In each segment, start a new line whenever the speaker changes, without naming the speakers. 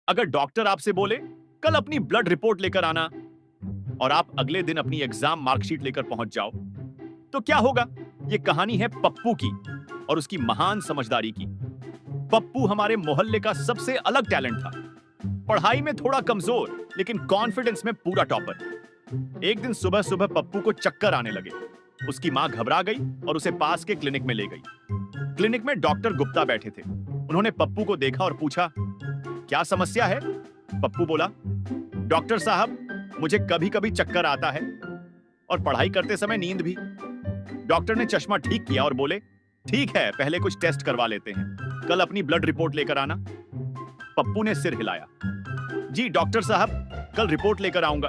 अगर डॉक्टर आपसे बोले कल अपनी ब्लड रिपोर्ट लेकर आना और आप अगले दिन अपनी एग्जाम मार्कशीट लेकर पहुंच जाओ, तो क्या होगा? ये कहानी है पप्पू की और उसकी महान समझदारी की। पप्पू हमारे मोहल्ले का सबसे अलग टैलेंट था। पढ़ाई में थोड़ा कमजोर, लेकिन कॉन्फिडेंस में पूरा टॉपर। एक दिन सुबह सुबह पप्पू को चक्कर आने लगे। उसकी मां घबरा गई और उसे पास के क्लिनिक में ले गई। क्लिनिक में डॉक्टर गुप्ता बैठे थे। उन्होंने पप्पू को देखा और पूछा, क्या समस्या है? पप्पू बोला, डॉक्टर साहब, मुझे कभी कभी चक्कर आता है और पढ़ाई करते समय नींद भी। डॉक्टर ने चश्मा ठीक किया और बोले, ठीक है, पहले कुछ टेस्ट करवा लेते हैं, कल अपनी ब्लड रिपोर्ट लेकर आना। पप्पू ने सिर हिलाया। जी डॉक्टर साहब, कल रिपोर्ट लेकर आऊंगा।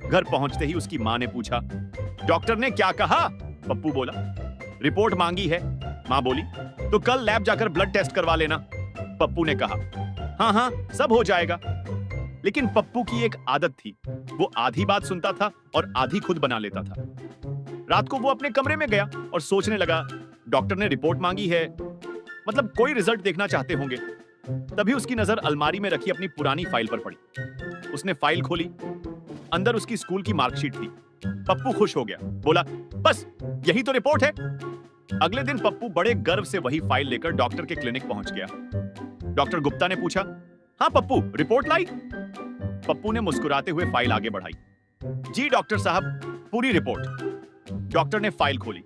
घर पहुंचते ही उसकी मां ने पूछा, डॉक्टर ने क्या कहा? पप्पू बोला, रिपोर्ट मांगी है। मां बोली, तो कल लैब जाकर ब्लड टेस्ट करवा लेना। पप्पू ने कहा, हाँ हाँ, सब हो जाएगा। लेकिन पप्पू की एक आदत थी, वो आधी बात सुनता था और आधी खुद बना लेता था। रात को वो अपने कमरे में गया और सोचने लगा, डॉक्टर ने रिपोर्ट मांगी है, मतलब कोई रिजल्ट देखना चाहते होंगे। तभी उसकी नजर अलमारी में रखी अपनी पुरानी फाइल पर पड़ी। उसने फाइल खोली। अंदर उसकी स्कूल की मार्कशीट थी। पप्पू खुश हो गया, बोला, बस यही तो रिपोर्ट है। अगले दिन पप्पू बड़े गर्व से वही फाइल लेकर डॉक्टर के क्लिनिक पहुंच गया। डॉक्टर गुप्ता ने पूछा, हाँ पप्पू, रिपोर्ट लाई? पप्पू ने मुस्कुराते हुए फाइल आगे बढ़ाई। जी डॉक्टर साहब, पूरी रिपोर्ट। डॉक्टर ने फाइल खोली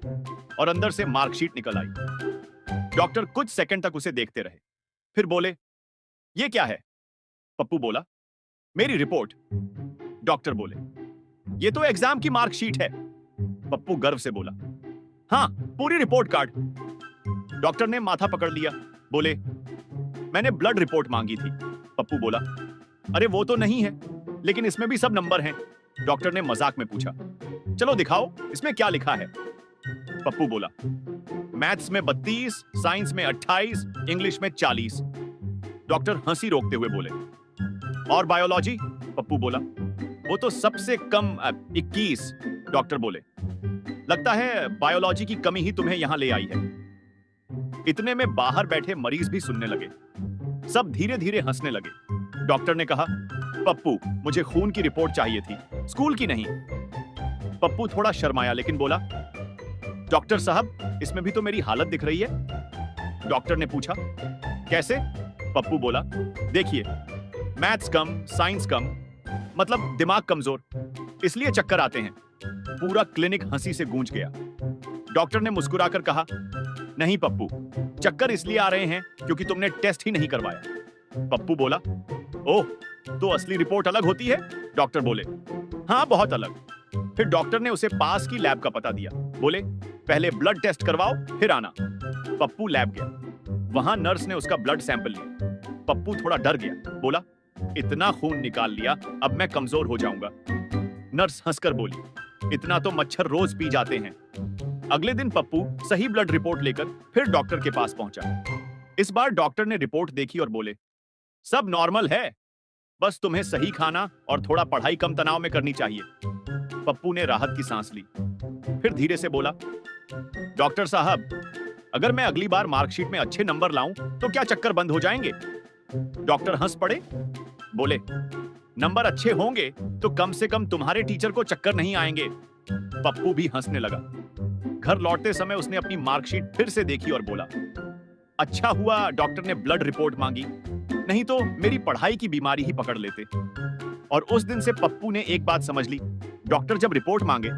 और अंदर से मार्कशीट निकल आई। डॉक्टर कुछ सेकंड तक उसे देखते रहे, फिर बोले, ये क्या है? पप्पू बोला, मेरी रिपोर्ट। डॉक्टर बोले, ये तो एग्जाम की मार्कशीट है। पप्पू गर्व से बोला, हाँ, पूरी रिपोर्ट कार्ड। डॉक्टर ने माथा पकड़ लिया, बोले, मैंने ब्लड रिपोर्ट मांगी थी। पप्पू बोला, अरे वो तो नहीं है, लेकिन इसमें भी सब नंबर हैं। डॉक्टर ने मजाक में पूछा, चलो दिखाओ, इसमें क्या लिखा है? पप्पू बोला, मैथ्स में 32, साइंस में 28, इंग्लिश में 40। डॉक्टर हंसी रोकते हुए बोले, और बायोलॉजी? पप्पू बोला, वो तो सबसे कम 21। डॉक्टर बोले, लगता है बायोलॉजी की कमी ही तुम्हें यहां ले आई है। इतने में बाहर बैठे मरीज भी सुनने लगे। सब धीरे धीरे हंसने लगे। डॉक्टर ने कहा, पप्पू, मुझे खून की रिपोर्ट चाहिए थी, स्कूल की नहीं। पप्पू थोड़ा शर्माया, लेकिन बोला, डॉक्टर साहब, इसमें भी तो मेरी हालत दिख रही है। डॉक्टर ने पूछा, कैसे? पप्पू बोला, देखिए, मैथ्स कम, साइंस कम, मतलब दिमाग कमजोर, इसलिए चक्कर आते हैं। पूरा क्लिनिक हंसी से गूंज गया। डॉक्टर ने मुस्कुराकर कहा, नहीं पप्पू, चक्कर इसलिए आ रहे हैं क्योंकि तुमने टेस्ट ही नहीं करवाया। पप्पू बोला, ओह, तो असली रिपोर्ट अलग होती है? डॉक्टर बोले, हाँ, बहुत अलग। फिर डॉक्टर ने उसे पास की लैब का पता दिया। बोले, पहले ब्लड टेस्ट करवाओ, फिर आना। पप्पू लैब गया। वहां नर्स ने उसका ब्लड सैंपल लिया। पप्पू थोड़ा डर गया, बोला, इतना खून निकाल लिया, अब मैं कमजोर हो जाऊंगा। नर्स हंसकर बोली, इतना तो मच्छर रोज पी जाते हैं। अगले दिन पप्पू सही ब्लड रिपोर्ट लेकर फिर डॉक्टर के पास पहुंचा। इस बार डॉक्टर ने रिपोर्ट देखी और बोले, सब नॉर्मल है, बस तुम्हें सही खाना और थोड़ा पढ़ाई कम तनाव में करनी चाहिए। पप्पू ने राहत की सांस ली, फिर धीरे से बोला, डॉक्टर साहब, अगर मैं अगली बार मार्कशीट में अच्छे नंबर लाऊं तो क्या चक्कर बंद हो जाएंगे? डॉक्टर हंस पड़े, बोले, नंबर अच्छे होंगे तो कम से कम तुम्हारे टीचर को चक्कर नहीं आएंगे। पप्पू भी हंसने लगा। घर लौटते समय उसने अपनी मार्कशीट फिर से देखी और बोला, अच्छा हुआ डॉक्टर ने ब्लड रिपोर्ट मांगी, नहीं तो मेरी पढ़ाई की बीमारी ही पकड़ लेते। और उस दिन से पप्पू ने एक बात समझ ली, डॉक्टर जब रिपोर्ट मांगे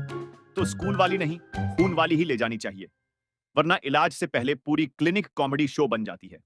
तो स्कूल वाली नहीं, खून वाली ही ले जानी चाहिए, वरना इलाज से पहले पूरी क्लिनिक कॉमेडी शो बन जाती है।